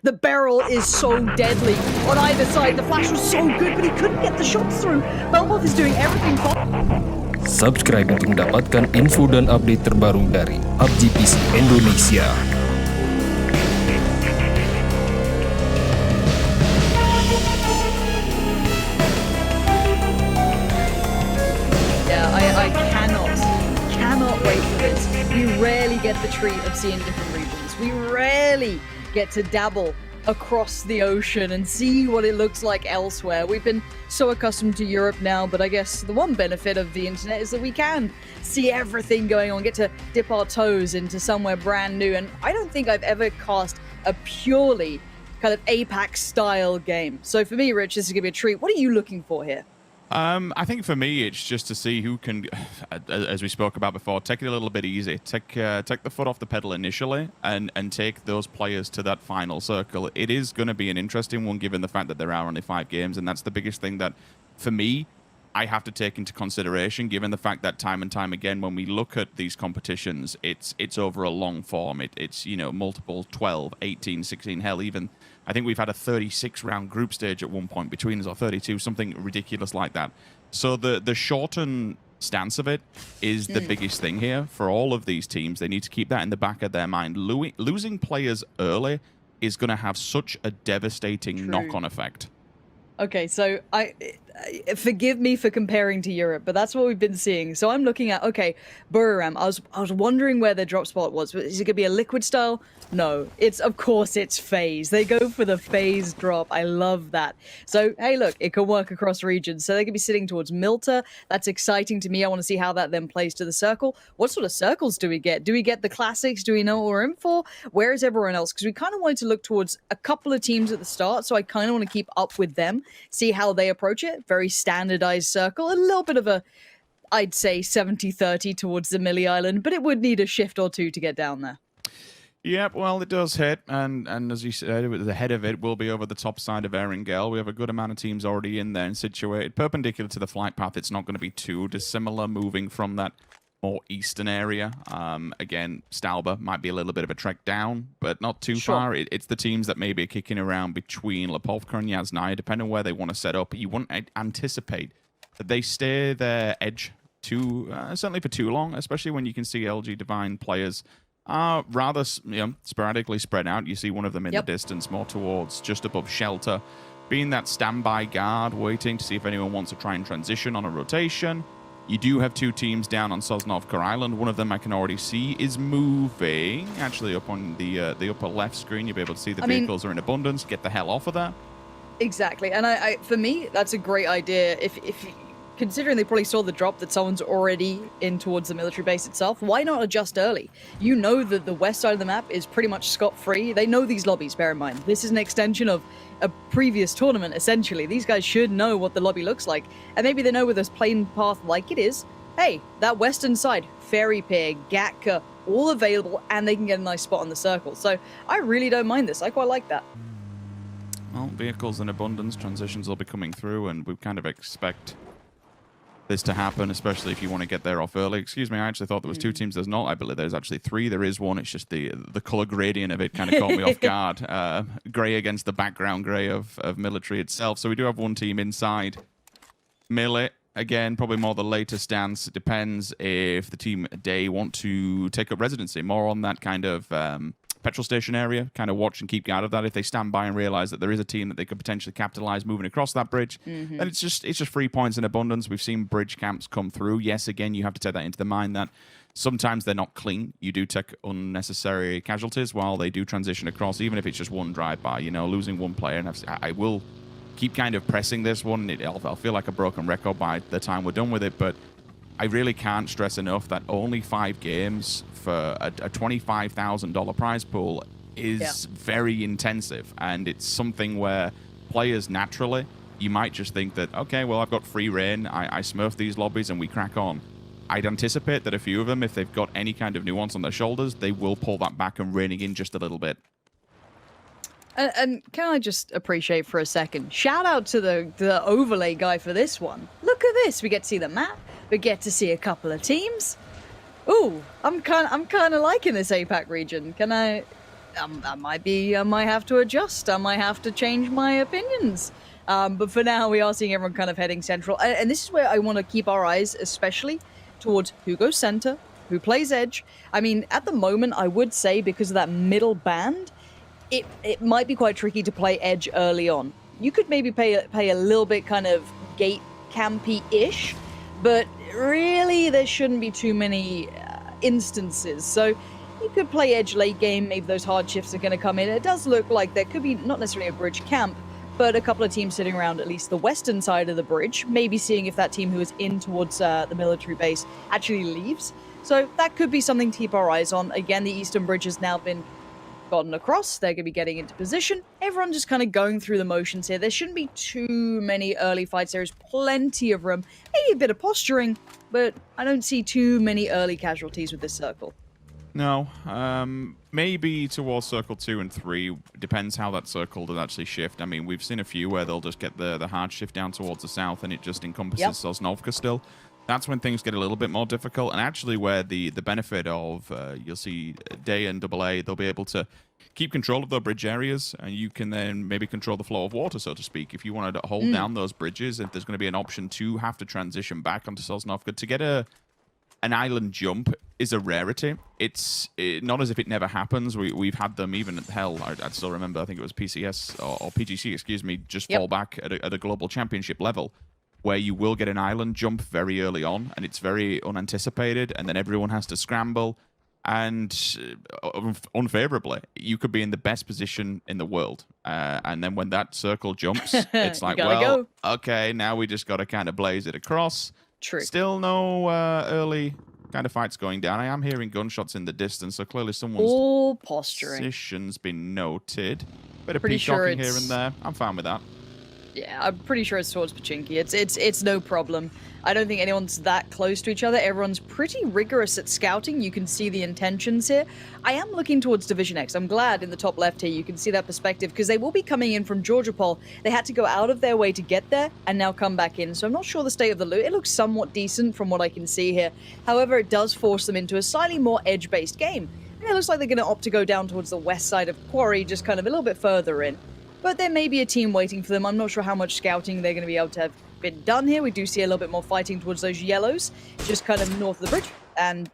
The barrel is so deadly on either side. The flash was so good, but he couldn't get the shots through. Belmoth is doing everything fine. Subscribe untuk mendapatkan info dan update terbaru dari PUBG PC Indonesia. I cannot wait for this. We rarely get the treat of seeing different regions. We rarely get to dabble across the ocean and see what it looks like elsewhere. We've been so accustomed to Europe now, but I guess the one benefit of the internet is that we can see everything going on, get to dip our toes into somewhere brand new. And I don't think I've ever cast a purely kind of APAC style game. So for me, Rich, this is gonna be a treat. What are you looking for here? I think for me, it's just to see who can, as we spoke about before, take it a little bit easy. Take the foot off the pedal initially and take those players to that final circle. It is going to be an interesting one given the fact that there are only 5 games, and that's the biggest thing that, for me, I have to take into consideration, given the fact that time and time again, when we look at these competitions, it's over a long form. It's, you know, multiple 12, 18, 16, hell, even I think we've had a 36-round group stage at one point between us, or 32, something ridiculous like that. So the shortened stance of it is the biggest thing here for all of these teams. They need to keep that in the back of their mind. Losing players early is going to have such a devastating knock-on effect. Okay, so forgive me for comparing to Europe, but that's what we've been seeing. So I'm looking at, okay, Buriram. I was wondering where their drop spot was. Is it gonna be a liquid style? No, of course it's phase. They go for the phase drop. I love that. So hey, look, it can work across regions. So they could be sitting towards Milta. That's exciting to me. I want to see how that then plays to the circle. What sort of circles do we get? Do we get the classics? Do we know what we're in for? Where is everyone else? Because we kind of wanted to look towards a couple of teams at the start, so I kind of want to keep up with them, see how they approach it. Very standardized circle, a little bit of a, I'd say 70-30 towards the Millie Island, but it would need a shift or two to get down there. Yep, well, it does hit, and as you said, the head of it will be over the top side of Erangel. We have a good amount of teams already in there and situated perpendicular to the flight path. It's not going to be too dissimilar moving from that more eastern area. Again, Stalber might be a little bit of a trek down, but not too far. It's the teams that maybe are kicking around between Lepovka and Yasnaya, depending on where they want to set up. You wouldn't anticipate that they stay their edge certainly for too long, especially when you can see LG Divine players rather sporadically spread out. You see one of them in the distance, more towards just above shelter, being that standby guard, waiting to see if anyone wants to try and transition on a rotation. You do have 2 teams down on Sosnovka Island. One of them I can already see is moving. Actually, up on the upper left screen, you'll be able to see the vehicles are in abundance. Get the hell off of there. Exactly, and I for me, that's a great idea. If considering they probably saw the drop that someone's already in towards the military base itself, why not adjust early? You know that the west side of the map is pretty much scot-free. They know these lobbies, bear in mind. This is an extension of a previous tournament, essentially. These guys should know what the lobby looks like. And maybe they know with this plain path like it is, hey, that western side, Fairy Pier, Gatka, all available, and they can get a nice spot on the circle. So I really don't mind this. I quite like that. Well, vehicles in abundance, transitions will be coming through, and we kind of expect this to happen, especially if you want to get there off early. Excuse me, I actually thought there was 2 teams. There's not. I believe there's actually 3. There is one. It's just the color gradient of it kind of caught me off guard. Gray against the background gray of military itself. So we do have 1 team inside Millie. Again, probably more the later stance. It depends if the team day want to take up residency. More on that kind of petrol station area, kind of watch and keep guard of that. If they stand by and realize that there is a team that they could potentially capitalize moving across that bridge, then it's just free points in abundance. We've seen bridge camps come through. Yes, again, you have to take that into the mind that sometimes they're not clean. You do take unnecessary casualties while they do transition across, even if it's just 1 drive-by, you know, losing 1 player. And I will keep kind of pressing this one. I'll feel like a broken record by the time we're done with it, but I really can't stress enough that only 5 games for a $25,000 prize pool is very intensive. And it's something where players naturally, you might just think that, okay, well, I've got free reign. I smurf these lobbies and we crack on. I'd anticipate that a few of them, if they've got any kind of nuance on their shoulders, they will pull that back and reining in just a little bit. And can I just appreciate for a second, shout out to the overlay guy for this one. Look at this. We get to see the map. We get to see a couple of teams. Ooh, I'm kind of liking this APAC region. Can I I might have to adjust. I might have to change my opinions. But for now, we are seeing everyone kind of heading central. And this is where I want to keep our eyes, especially towards who goes center, who plays edge. I mean, at the moment, I would say because of that middle band, it might be quite tricky to play edge early on. You could maybe play a little bit kind of gate campy-ish, but really there shouldn't be too many instances. So you could play edge late game, maybe those hard shifts are going to come in. It does look like there could be not necessarily a bridge camp, but a couple of teams sitting around at least the western side of the bridge, maybe seeing if that team who is in towards the military base actually leaves. So that could be something to keep our eyes on. Again, the eastern bridge has now been gotten across. They're going to be getting into position. Everyone just kind of going through the motions here. There shouldn't be too many early fights. There's plenty of room. Maybe a bit of posturing, but I don't see too many early casualties with this circle. No, maybe towards circle 2 and 3. Depends how that circle does actually shift. I mean, we've seen a few where they'll just get the hard shift down towards the south and it just encompasses Sosnovka still. That's when things get a little bit more difficult, and actually where the benefit of, you'll see Day and AA, they'll be able to keep control of the bridge areas, and you can then maybe control the flow of water, so to speak. If you wanted to hold down those bridges, if there's going to be an option to have to transition back onto Sosnovka, to get an island jump is a rarity. It's not as if it never happens. We've had them even at hell. I still remember, I think it was PCS or PGC, excuse me, just fall back at a global championship level, where you will get an island jump very early on, and it's very unanticipated, and then everyone has to scramble, and unfavorably, you could be in the best position in the world, and then when that circle jumps, it's like, well, okay, now we just got to kind of blaze it across. True. Still no early kind of fights going down. I am hearing gunshots in the distance, so clearly someone's position's been noted. Bit of peacocking here and there. I'm fine with that. Yeah, I'm pretty sure it's towards Pachinki. It's no problem. I don't think anyone's that close to each other. Everyone's pretty rigorous at scouting. You can see the intentions here. I am looking towards Division X. I'm glad in the top left here you can see that perspective, because they will be coming in from Georgiopol. They had to go out of their way to get there and now come back in. So I'm not sure the state of the loot. It looks somewhat decent from what I can see here. However, it does force them into a slightly more edge-based game. And it looks like they're going to opt to go down towards the west side of Quarry, just kind of a little bit further in. But there may be a team waiting for them. I'm not sure how much scouting they're going to be able to have been done here. We do see a little bit more fighting towards those yellows, just kind of north of the bridge. And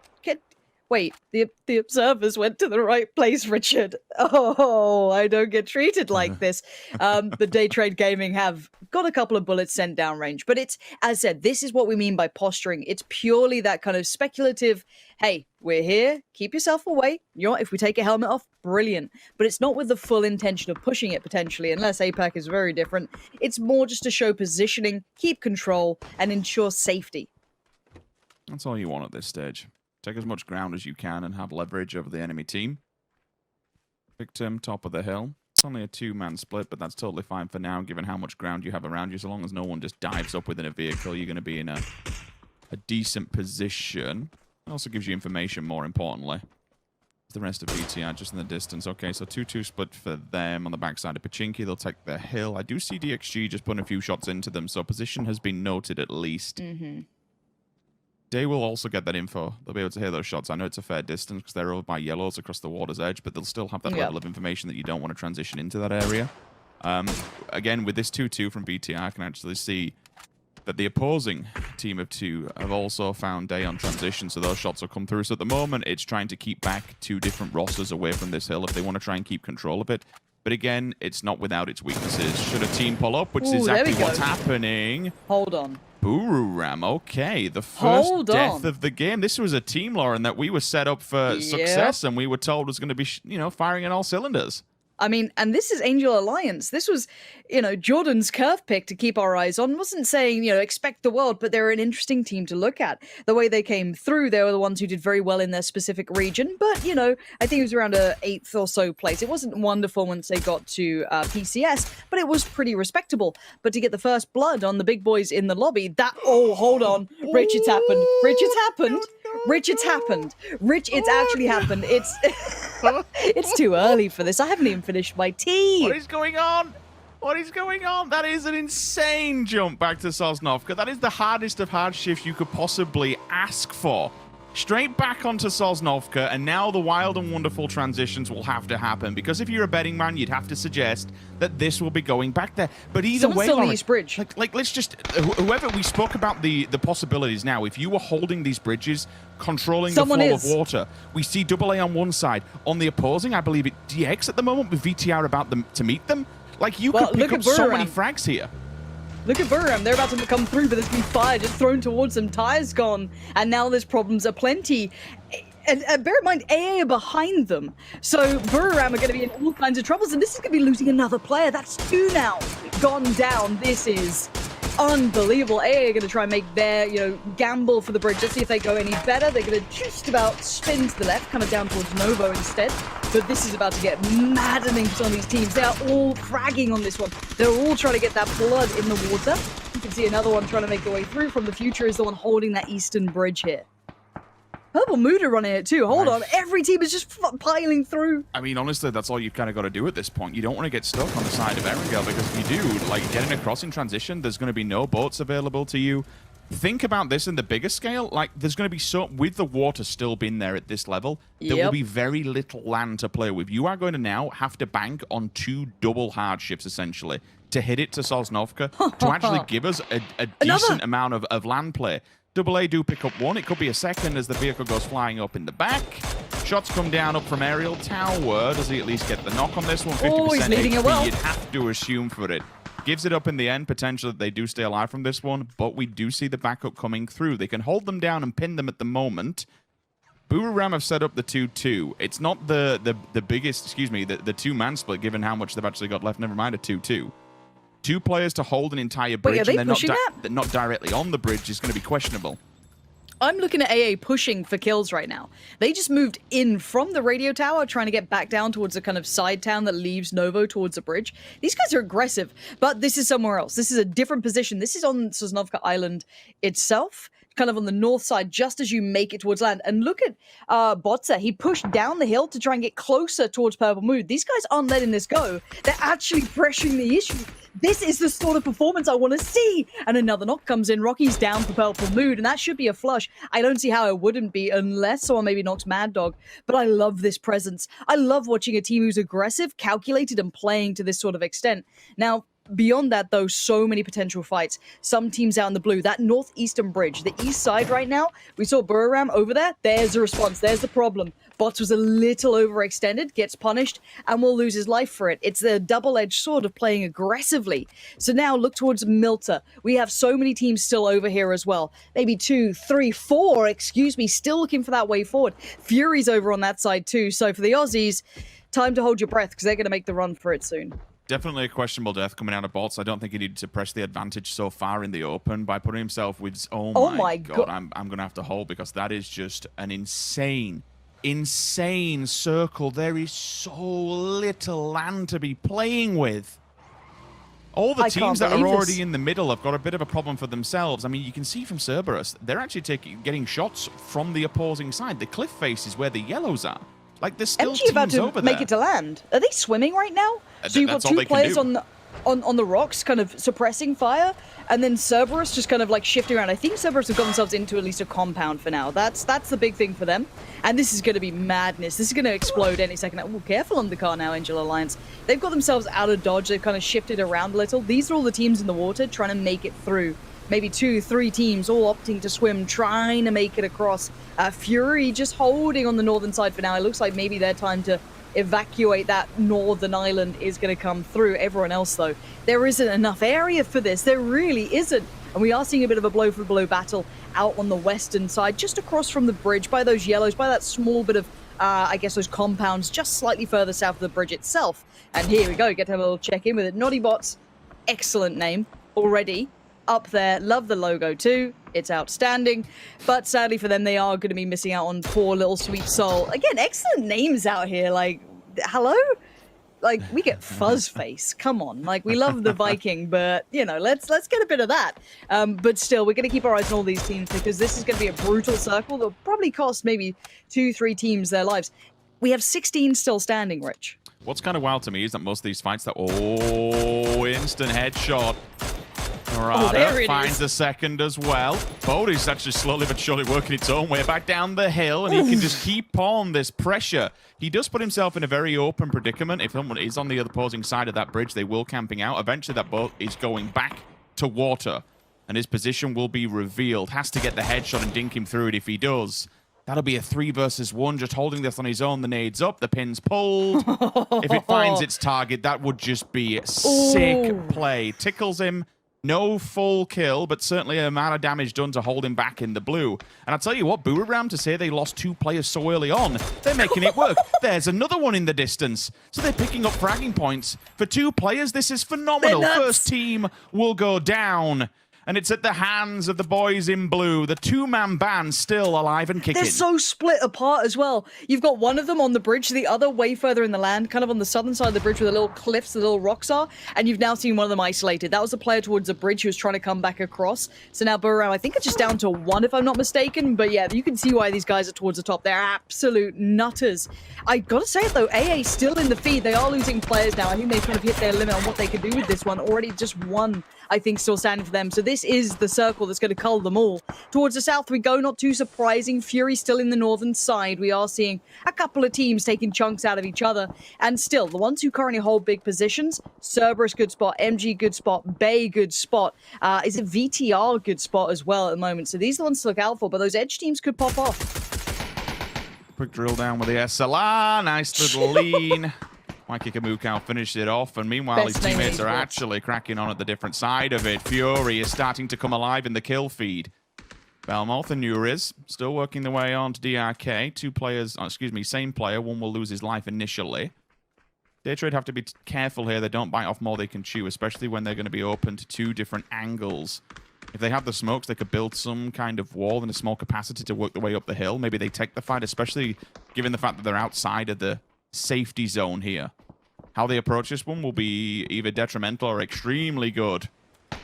wait, the observers went to the right place, Richard. Oh, I don't get treated like this. The Day Trade Gaming have got a couple of bullets sent downrange, but it's, as I said, this is what we mean by posturing. It's purely that kind of speculative, hey, we're here, keep yourself away. You know what, if we take a helmet off, brilliant. But it's not with the full intention of pushing it, potentially, unless APAC is very different. It's more just to show positioning, keep control, and ensure safety. That's all you want at this stage. Take as much ground as you can and have leverage over the enemy team. Victim, top of the hill. It's only a 2-man split, but that's totally fine for now, given how much ground you have around you. So long as no one just dives up within a vehicle, you're going to be in a decent position. It also gives you information, more importantly. The rest of VTR just in the distance. Okay, so 2-2 split for them on the backside of Pachinki. They'll take the hill. I do see DXG just putting a few shots into them, so position has been noted at least. They will also get that info. They'll be able to hear those shots. I know it's a fair distance because they're over by yellows across the water's edge, but they'll still have that level of information that you don't want to transition into that area. Again, with this 2-2 from VTR, I can actually see that the opposing team of 2 have also found Day on transition, so those shots will come through. So at the moment, it's trying to keep back 2 different rosters away from this hill if they want to try and keep control of it. But again, it's not without its weaknesses. Should a team pull up, which is exactly what's happening. Hold on. Bururam, okay. The first death of the game. This was a team, Lauren, that we were set up for success, and we were told was going to be, firing in all cylinders. I mean, and this is Angel Alliance. This was, Jordan's curve pick to keep our eyes on. Wasn't saying, expect the world, but they're an interesting team to look at. The way they came through, they were the ones who did very well in their specific region. But, I think it was around a 8th or so place. It wasn't wonderful once they got to PCS, but it was pretty respectable. But to get the first blood on the big boys in the lobby, hold on. Rich, it's happened. Rich, it's happened. Rich, it's happened. Rich, it's actually happened. It's it's too early for this. I haven't even finished my tea. What is going on? What is going on? That is an insane jump back to Sosnovka. That is the hardest of hard shifts you could possibly ask for. straight back onto Sosnovka, and now the wild and wonderful transitions will have to happen, because if you're a betting man, you'd have to suggest that this will be going back there. But either Someone's way, still on the Lauren, East Bridge. like let's just whoever we spoke about the possibilities now. If you were holding these bridges, controlling Someone the flow is. of water, we see AA on one side. On the opposing, I believe it DX at the moment with VTR about them to meet them. Like you Well, could pick look up at so many Buram. frags here. Look at Buram. They're about to come through, but there's been fire just thrown towards them. Tires gone, and now there's problems aplenty. And bear in mind, AA are behind them. So Buram are going to be in all kinds of troubles, and this is going to be losing another player. That's 2 now gone down. This is unbelievable. AA are going to try and make their, gamble for the bridge. Let's see if they go any better. They're going to just about spin to the left, kind of down towards Novo instead. But this is about to get maddening for some of these teams. They are all fragging on this one. They're all trying to get that blood in the water. You can see another one trying to make their way through. From the future is the one holding that eastern bridge here. Purple Mood are running it too. Hold on. Every team is just piling through. I mean, honestly, that's all you've kind of got to do at this point. You don't want to get stuck on the side of Erangel, because if you do, like getting across in transition, there's going to be no boats available to you. Think about this in the bigger scale. Like, there's going to be with the water still being there at this level, there will be very little land to play with. You are going to now have to bank on 2 double hardships, essentially, to hit it to Sosnovka to actually give us a decent amount of land play. AA do pick up 1. It could be a second as the vehicle goes flying up in the back. Shots come down up from aerial tower. Does he at least get the knock on this one? 50% he's leading HP, it well. you'd have to assume for it. Gives it up in the end, potential that they do stay alive from this one, but we do see the backup coming through. They can hold them down and pin them at the moment. Buram have set up the 2-2. It's not the biggest, the 2-man split, given how much they've actually got left. Never mind a 2-2. 2 players to hold an entire bridge, are they and they're pushing not directly on the bridge is going to be questionable. I'm looking at AA pushing for kills right now. They just moved in from the radio tower, trying to get back down towards the kind of side town that leaves Novo towards the bridge. These guys are aggressive, but this is somewhere else. This is a different position. This is on Sosnovka Island itself, kind of on the north side, just as you make it towards land. And look at Botza. He pushed down the hill to try and get closer towards Purple Mood. These guys aren't letting this go. They're actually pressuring the issue. This is the sort of performance I want to see. And another knock comes in. Rocky's down for Purple Mood, and that should be a flush. I don't see how it wouldn't be unless someone maybe knocks Mad Dog. But I love this presence. I love watching a team who's aggressive, calculated, and playing to this sort of extent. Now, beyond that, though, so many potential fights. Some teams out in the blue. That northeastern bridge, the east side right now, we saw Buram over there. There's the response. There's the problem. Bots was a little overextended, gets punished, and will lose his life for it. It's a double-edged sword of playing aggressively. So now look towards Milta. We have so many teams still over here as well. Maybe 2, 3, 4, still looking for that way forward. Fury's over on that side too. So for the Aussies, time to hold your breath, because they're going to make the run for it soon. Definitely a questionable death coming out of Bots. I don't think he needed to press the advantage so far in the open by putting himself with... Oh my God. I'm going to have to hold, because that is just an insane circle. There is so little land to be playing with. All the teams that are already in the middle have got a bit of a problem for themselves. I mean, you can see from Cerberus, they're actually getting shots from the opposing side. The cliff face is where the yellows are. Like, there's still MG about teams over to there. make it to land. Are they swimming right now? So you've got 2 players on the rocks, kind of suppressing fire, and then Cerberus just kind of like shifting around. I think Cerberus have got themselves into at least a compound for now. That's the big thing for them. And this is going to be madness. This is going to explode any second. Oh, careful on the car now, Angel Alliance. They've got themselves out of dodge. They've kind of shifted around a little. These are all the teams in the water trying to make it through. Maybe 2, 3 teams all opting to swim, trying to make it across. Fury just holding on the northern side for now. It looks like maybe their time to evacuate that northern island is going to come through. Everyone else, though, there isn't enough area for this. There really isn't. And we are seeing a bit of a blow-for-blow battle out on the western side, just across from the bridge, by those yellows, by that small bit of, I guess, those compounds just slightly further south of the bridge itself. And here we go. Get to have a little check-in with it. Naughty Bots, excellent name already. Up there, love the logo too. It's outstanding, but sadly for them, they are going to be missing out on poor little Sweet Soul. Again, excellent names out here. Like, hello? Like, we get Fuzzface. Come on. Like, we love the Viking, but, let's get a bit of that. But still, we're going to keep our eyes on all these teams, because this is going to be a brutal circle that'll probably cost maybe 2, 3 teams their lives. We have 16 still standing, Rich. What's kind of wild to me is that most of these fights, that instant headshot. Murata it finds is. a second as well. Bodhi's actually slowly but surely working its own way back down the hill, and he can just keep on this pressure. He does put himself in a very open predicament. If someone is on the opposing side of that bridge, they will camping out. Eventually, that boat is going back to water, and his position will be revealed. Has to get the headshot and dink him through it. If he does, that'll be a 3 versus 1, just holding this on his own. The nade's up, the pin's pulled. If it finds its target, that would just be sick play. Tickles him. No full kill, but certainly a amount of damage done to hold him back in the blue. And I'll tell you what, Boomerang, to say they lost 2 players so early on, they're making it work. There's another one in the distance. So they're picking up fragging points. For 2 players, this is phenomenal. First team will go down. And it's at the hands of the boys in blue. The 2-man band still alive and kicking. They're so split apart as well. You've got one of them on the bridge, the other way further in the land, kind of on the southern side of the bridge where the little cliffs, the little rocks are, and you've now seen one of them isolated. That was the player towards the bridge who was trying to come back across. So now Burrow, I think it's just down to 1 if I'm not mistaken, but yeah, you can see why these guys are towards the top. They're absolute nutters. I gotta say it though, AA still in the feed. They are losing players now. I think they've kind of hit their limit on what they can do with this one. Already just 1, I think, still standing for them. So this is the circle that's going to cull them all. Towards the south we go, not too surprising. Fury still in the northern side. We are seeing a couple of teams taking chunks out of each other. And still, the ones who currently hold big positions, Cerberus, good spot. MG, good spot. Bay, good spot. Is it VTR, good spot as well at the moment. So these are the ones to look out for, but those edge teams could pop off. Quick drill down with the SLR. Nice little lean. Mikey Kamukau finished it off, and meanwhile his teammates are actually cracking on at the different side of it. Fury is starting to come alive in the kill feed. Belmoth and Nyaris still working their way on to DRK. 2 players, same player. One will lose his life initially. Daytrade have to be careful here. They don't bite off more they can chew, especially when they're going to be open to 2 different angles. If they have the smokes, they could build some kind of wall in a small capacity to work their way up the hill. Maybe they take the fight, especially given the fact that they're outside of the safety zone here. How they approach this one will be either detrimental or extremely good.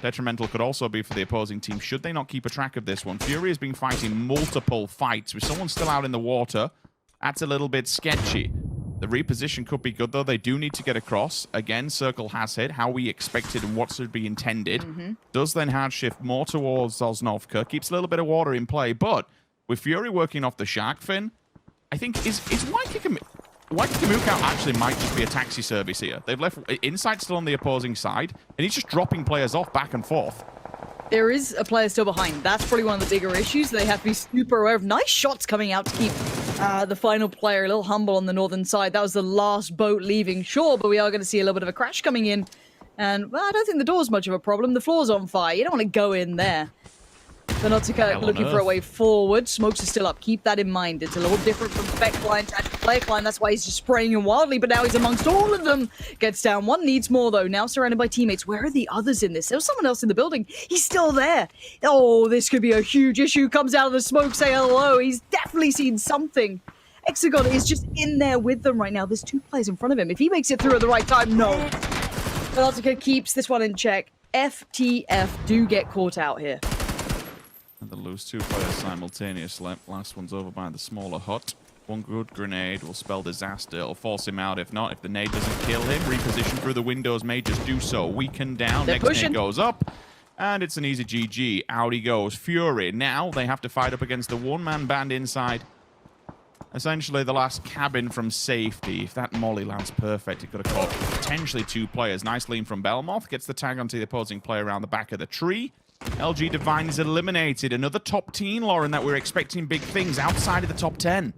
Detrimental could also be for the opposing team should they not keep a track of this one. Fury has been fighting multiple fights with someone still out in the water. That's a little bit sketchy. The reposition could be good, though. They do need to get across. Again, circle has hit how we expected and what should be intended. Does then hard shift more towards Osnovka. Keeps a little bit of water in play, but with Fury working off the shark fin, I think is White Kamukau actually might just be a taxi service here. They've left Insight still on the opposing side, and he's just dropping players off back and forth. There is a player still behind. That's probably one of the bigger issues. They have to be super aware of nice shots coming out to keep the final player a little humble on the northern side. That was the last boat leaving shore, but we are going to see a little bit of a crash coming in. And, well, I don't think the door's much of a problem. The floor's on fire. You don't want to go in there. They're looking for a way forward. Smokes are still up. Keep that in mind. It's a little different from Spec Climb to Player Climb. That's why he's just spraying him wildly, but now he's amongst all of them. Gets down. 1 needs more, though. Now surrounded by teammates. Where are the others in this? There was someone else in the building. He's still there. Oh, this could be a huge issue. Comes out of the smoke, say hello. He's definitely seen something. Hexagon is just in there with them right now. There's 2 players in front of him. If he makes it through at the right time, no. Galactica keeps this one in check. FTF do get caught out here. And they lose 2 players simultaneously. Last one's over by the smaller hut. 1 good grenade will spell disaster. It'll force him out. If not, if the nade doesn't kill him, reposition through the windows may just do so. Weaken down. They're Next pushing. nade goes up. And it's an easy GG. Out he goes. Fury. Now they have to fight up against the 1-man band inside. Essentially the last cabin from safety. If that molly lands perfect, it could have caught potentially 2 players. Nice lean from Belmoth. Gets the tag onto the opposing player around the back of the tree. LG Divine is eliminated. Another top team, Lauren, that we're expecting big things outside of the top 10.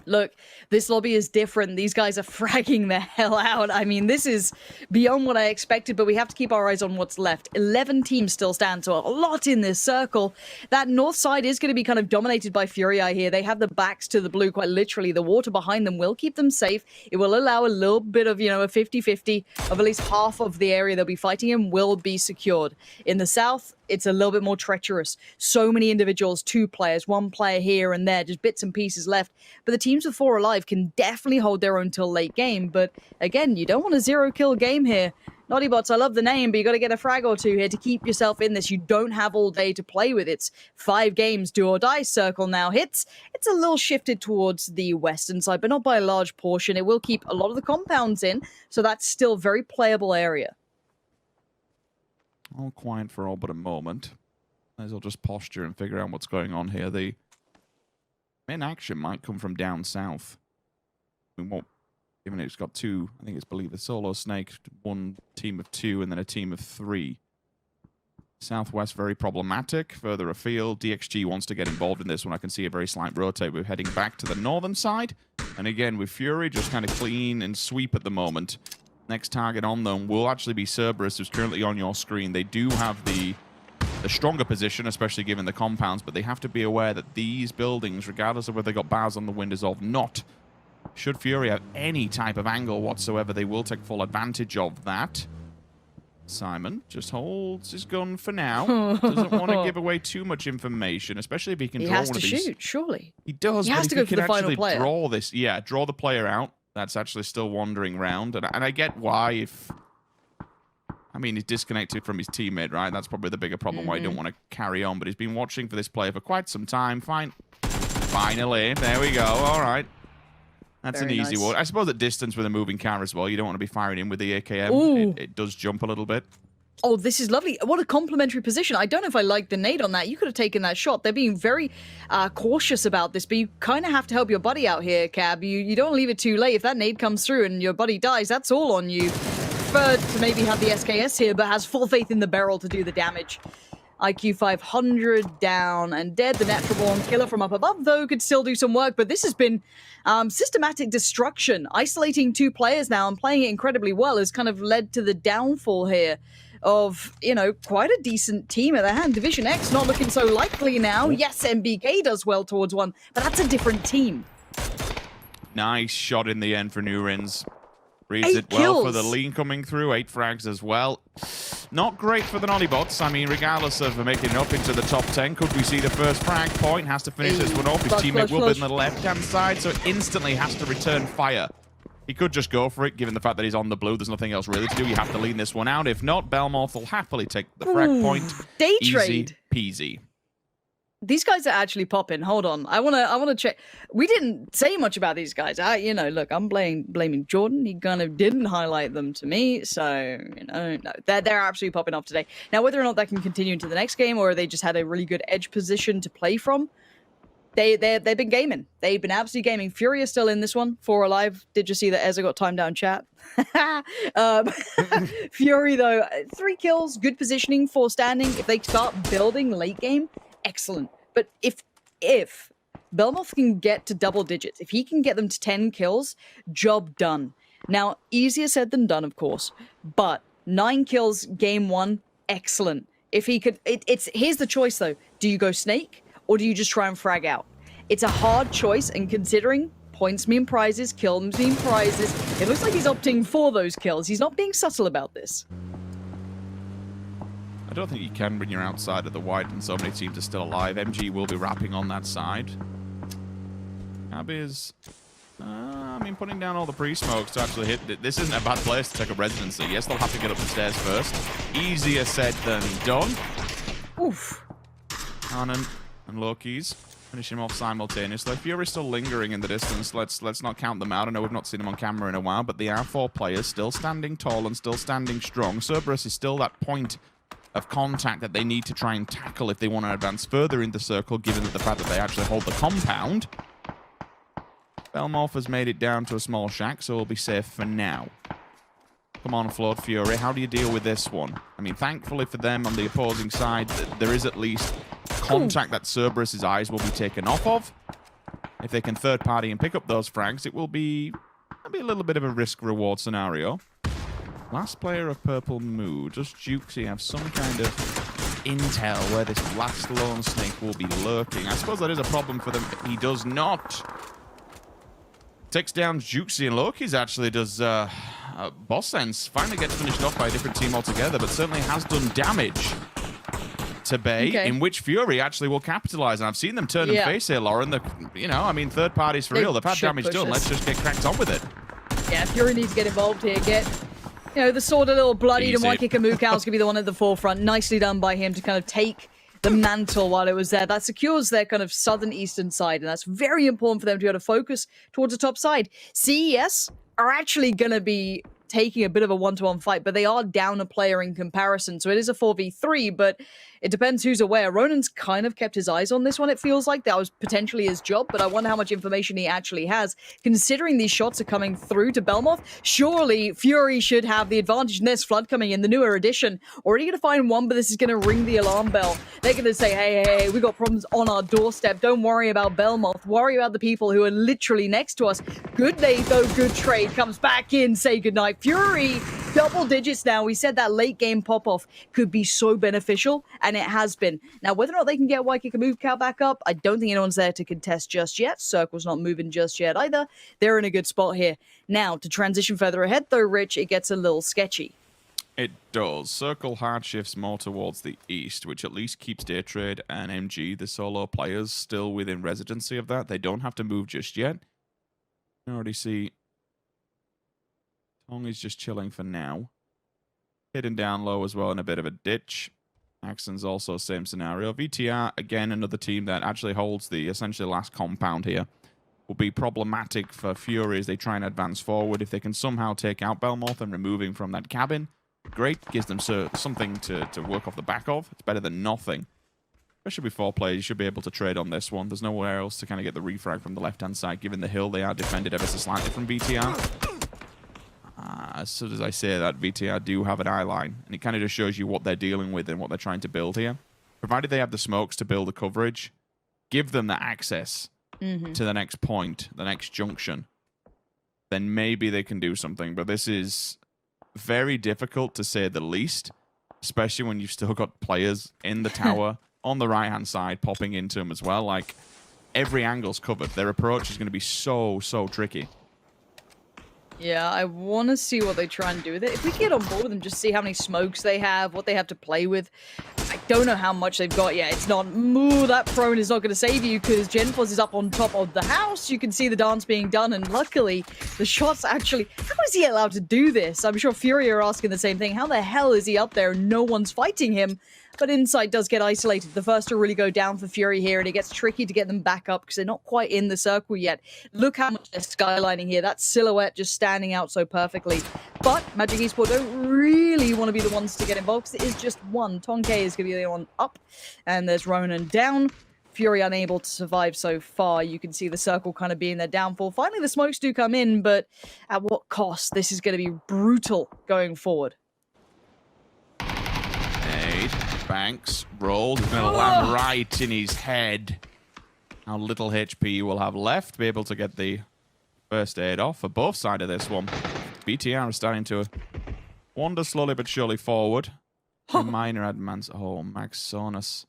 Look, this lobby is different. These guys are fragging the hell out. I mean, this is beyond what I expected, but we have to keep our eyes on what's left. 11 teams still stand, so a lot in this circle. That north side is going to be kind of dominated by Fury, I hear. They have the backs to the blue, quite literally. The water behind them will keep them safe. It will allow a little bit of, a 50-50 of at least half of the area they'll be fighting in will be secured. In the south, it's a little bit more treacherous. So many individuals, 2 players, 1 player here and there, just bits and pieces left. But the teams with 4 alive can definitely hold their own till late game. But again, you don't want a 0-kill game here. Naughty Bots, I love the name, but you got to get a frag or 2 here to keep yourself in this. You don't have all day to play with. It's 5 games, do or die. Circle now hits. It's a little shifted towards the western side, but not by a large portion. It will keep a lot of the compounds in, so that's still very playable area. All quiet for all but a moment. As I'll just posture and figure out what's going on here. The main action might come from down south. We won't, given it's got two, I think it's believe a solo snake, one team of 2 and then a team of 3. Southwest very problematic. Further afield, DXG wants to get involved in this one. I can see a very slight rotate. We're heading back to the northern side. And again, with Fury, just kind of clean and sweep at the moment. Next target on them will actually be Cerberus, who's currently on your screen. They do have the stronger position, especially given the compounds, but they have to be aware that these buildings, regardless of whether they got bars on the windows or not, should Fury have any type of angle whatsoever, they will take full advantage of that. Simon just holds his gun for now. Doesn't want to give away too much information, especially if he can draw one of these. He has to shoot, surely. He does, he has but to if go he for can the final actually player. draw this, draw the player out, that's actually still wandering around. And I get why if... I mean, he's disconnected from his teammate, right? That's probably the bigger problem why he don't want to carry on. But he's been watching for this player for quite some time. Finally, there we go. All right. That's very an easy one. I suppose at distance with a moving car as well, you don't want to be firing in with the AKM. It does jump a little bit. Oh, this is lovely. What a complimentary position. I don't know if I like the nade on that. You could have taken that shot. They're being very cautious about this, but you kind of have to help your buddy out here, Cab. You don't leave it too late. If that nade comes through and your buddy dies, that's all on you. Preferred to maybe have the SKS here, but has full faith in the barrel to do the damage. IQ 500 down and dead. The natural born killer from up above, though, could still do some work, but this has been systematic destruction. Isolating 2 players now and playing it incredibly well has kind of led to the downfall here of, you know, quite a decent team at the hand. Division X not looking so likely now. Yes, MBK does well towards one, but that's a different team. Nice shot in the end for Nurins. Reads it well for the lean coming through. 8 frags as well. Not great for the Nollybots. I mean, regardless of making it up into the top 10, could we see the first frag point? Has to finish this one off. His teammate will be on the left-hand side, so instantly has to return fire. He could just go for it, given the fact that he's on the blue. There's nothing else really to do. You have to lean this one out. If not, Belmoth will happily take the frag point. Day Easy trade. peasy. These guys are actually popping. Hold on. I wanna check. We didn't say much about these guys. Look, I'm blaming Jordan. He kind of didn't highlight them to me. So, no. They're absolutely popping off today. Now, whether or not that can continue into the next game or they just had a really good edge position to play from, they've been gaming. They've been absolutely gaming. Fury is still in this one. 4 alive. Did you see that Ezra got timed down chat? Fury, though, 3 kills, good positioning, 4 standing. If they start building late game, excellent. But if Belmoth can get to double digits, if he can get them to 10 kills, job done. Now, easier said than done, of course, but 9 kills game 1, excellent. If he could, here's the choice though. Do you go snake or do you just try and frag out? It's a hard choice, and considering points mean prizes, kills mean prizes, it looks like he's opting for those kills. He's not being subtle about this. I don't think you can when you're outside of the white and so many teams are still alive. MG will be wrapping on that side. Abby is, putting down all the pre-smokes to actually hit. This isn't a bad place to take up residency. Yes, they'll have to get up the stairs first. Easier said than done. Oof. Annan and Loki's finishing him off simultaneously. Fury's still lingering in the distance. Let's not count them out. I know we've not seen them on camera in a while, but they are 4 players still standing tall and still standing strong. Cerberus is still that point of contact that they need to try and tackle if they want to advance further in the circle, given the fact that they actually hold the compound. Belmoth has made it down to a small shack, so we'll be safe for now. Come on, Flood Fury, how do you deal with this one? I mean, thankfully for them on the opposing side, there is at least contact that Cerberus's eyes will be taken off of. If they can third party and pick up those frags, it will be a little bit of a risk-reward scenario. Last player of Purple Mood. Does Jukesy have some kind of intel where this last lone snake will be lurking? I suppose that is a problem for them. He does not. Takes down Jukesy, and Loki's actually does boss sense. Finally gets finished off by a different team altogether, but certainly has done damage to Bay, in which Fury actually will capitalize. And I've seen them turn and face here, Lauren. Third parties for real. They've had damage done. Let's just get cracked on with it. Yeah, Fury needs to get involved here. The sword a little bloodied, and Waiki Kamukau's going to be the one at the forefront. Nicely done by him to kind of take the mantle while it was there. That secures their kind of southern eastern side, and that's very important for them to be able to focus towards the top side. CES are actually going to be taking a bit of a one-to-one fight, but they are down a player in comparison. So it is a 4v3, but it depends who's aware. Ronan's kind of kept his eyes on this one, it feels like. That was potentially his job, but I wonder how much information he actually has. Considering these shots are coming through to Belmoth, surely Fury should have the advantage. And there's Flood coming in, the newer edition. Already going to find one, but this is going to ring the alarm bell. They're going to say, hey, we got problems on our doorstep. Don't worry about Belmoth. Worry about the people who are literally next to us. Good nade, though. Good trade. Comes back in, say goodnight. Fury, double digits now. We said that late game pop-off could be so beneficial, and it has been. Now, whether or not they can get Waikika back up, I don't think anyone's there to contest just yet. Circle's not moving just yet either. They're in a good spot here. Now, to transition further ahead, though, Rich, it gets a little sketchy. It does. Circle hard shifts more towards the east, which at least keeps Daytrade and MG, the solo players, still within residency of that. They don't have to move just yet. You already see Tong is just chilling for now. Hidden down low as well in a bit of a ditch. Axon's also same scenario. VTR, again, another team that actually holds the essentially last compound here. Will be problematic for Fury as they try and advance forward. If they can somehow take out Belmoth and remove him from that cabin, great. Gives them something to work off the back of. It's better than nothing. Especially with 4 players, you should be able to trade on this one. There's nowhere else to kind of get the refrag from the left-hand side. Given the hill, they are defended ever so slightly from VTR. As soon as I say that, VTR do have an eye line. And it kind of just shows you what they're dealing with and what they're trying to build here. Provided they have the smokes to build the coverage, give them the access to the next point, the next junction, then maybe they can do something. But this is very difficult to say the least, especially when you've still got players in the tower on the right-hand side popping into them as well. Like, every angle's covered. Their approach is going to be so tricky. Yeah, I want to see what they try and do with it. If we get on board with them, just see how many smokes they have, what they have to play with. I don't know how much they've got yet. It's not, that prone is not going to save you because Genfos is up on top of the house. You can see the dance being done, and luckily, the shots actually... How is he allowed to do this? I'm sure Fury are asking the same thing. How the hell is he up there and no one's fighting him? But Insight does get isolated. The first to really go down for Fury here, and it gets tricky to get them back up because they're not quite in the circle yet. Look how much they're skylining here. That silhouette just standing out so perfectly. But Magic Esport don't really want to be the ones to get involved because it is just one. Tonke is going to be the one up, and there's Ronan down. Fury unable to survive so far. You can see the circle kind of being their downfall. Finally, the smokes do come in, but at what cost? This is going to be brutal going forward. Banks rolled. He's going to land right in his head. How little HP you will have left. Be able to get the first aid off for both sides of this one. BTR is starting to wander slowly but surely forward. Minor advance. Oh, Max Sonus.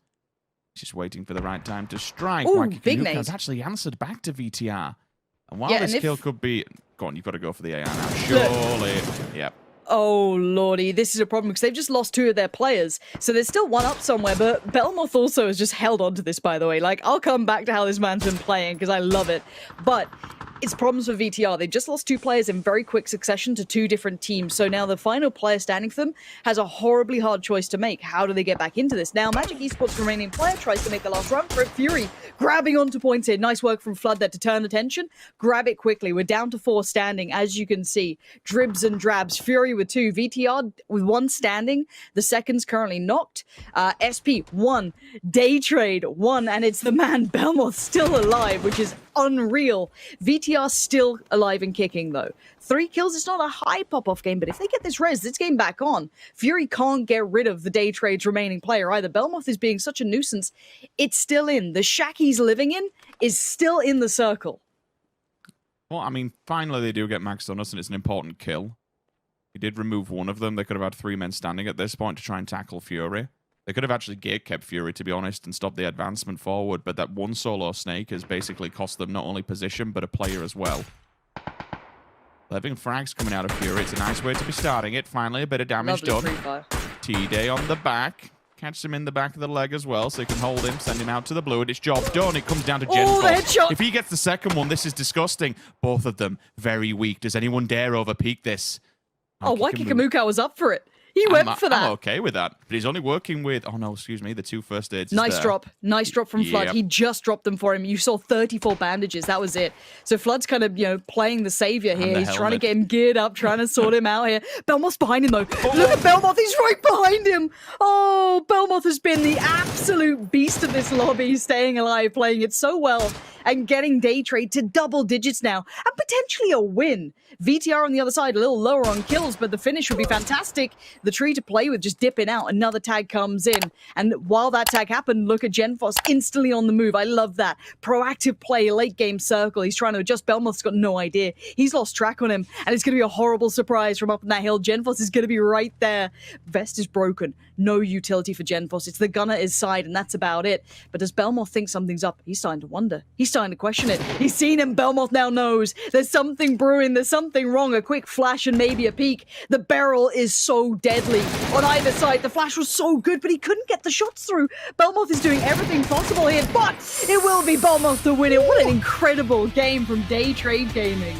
Just waiting for the right time to strike. Ooh, big nade. Has actually answered back to VTR. And while this kill could be... Go on, you've got to go for the AR now. Surely. Yep. Oh, lordy, this is a problem because they've just lost 2 of their players. So there's still one up somewhere, but Belmoth also has just held on to this, by the way. Like, I'll come back to how this man's been playing because I love it. But it's problems for VTR. They just lost 2 players in very quick succession to 2 different teams. So now the final player standing for them has a horribly hard choice to make. How do they get back into this? Now, Magic Esports' remaining player tries to make the last run for it. Fury grabbing onto points here. Nice work from Flood there to turn attention. Grab it quickly. We're down to 4 standing, as you can see. Dribs and drabs. Fury with 2. VTR with 1 standing. The second's currently knocked. SP, 1. Day Trade, 1. And it's the man Belmoth still alive, which is unreal. VTR still alive and kicking, though. 3 kills, it's not a high pop-off game, but if they get this res, this game back on. Fury can't get rid of the Day Trade's remaining player either. Belmoth is being such a nuisance. It's still in. The shack he's living in is still in the circle. Well, I mean, finally they do get Max on us, and it's an important kill. He did remove one of them. They could have had 3 men standing at this point to try and tackle Fury. They could have actually gate-kept Fury, to be honest, and stopped the advancement forward, but that one solo snake has basically cost them not only position, but a player as well. 11 frags coming out of Fury. It's a nice way to be starting it. Finally, a bit of damage done. T-Day on the back. Catches him in the back of the leg as well, so he can hold him, send him out to the blue, and it's job done. It comes down to Genfos. If he gets the second one, this is disgusting. Both of them very weak. Does anyone dare overpeak this? Oh, Waikika was up for it. He went for that. I'm okay with that. But he's only working with, oh no, excuse me, the 2 first aids. Nice drop. Nice drop from Flood. Yep. He just dropped them for him. You saw 34 bandages. That was it. So Flood's kind of, playing the savior here. the He's trying to helmet. get him geared up, trying to sort him out here. Belmoth's behind him, though. Look at Belmoth. He's right behind him. Oh, Belmoth has been the absolute beast of this lobby, staying alive, playing it so well, and getting day trade to double digits now, and potentially a win. VTR on the other side, a little lower on kills, but the finish would be fantastic. The tree to play with just dipping out. Another tag comes in. And while that tag happened, look at Genfos instantly on the move. I love that. Proactive play, late game circle. He's trying to adjust. Belmoth's got no idea. He's lost track on him. And it's going to be a horrible surprise from up on that hill. Genfos is going to be right there. Vest is broken. No utility for Genfos. It's the gunner his side, and that's about it. But does Belmoth think something's up? He's starting to wonder. He's starting to question it. He's seen him. Belmoth now knows there's something brewing. There's something wrong. A quick flash and maybe a peek. The barrel is so deadly on either side. The flash was so good, but he couldn't get the shots through. Belmoth is doing everything possible here, but it will be Belmoth to win it. What an incredible game from Day Trade Gaming.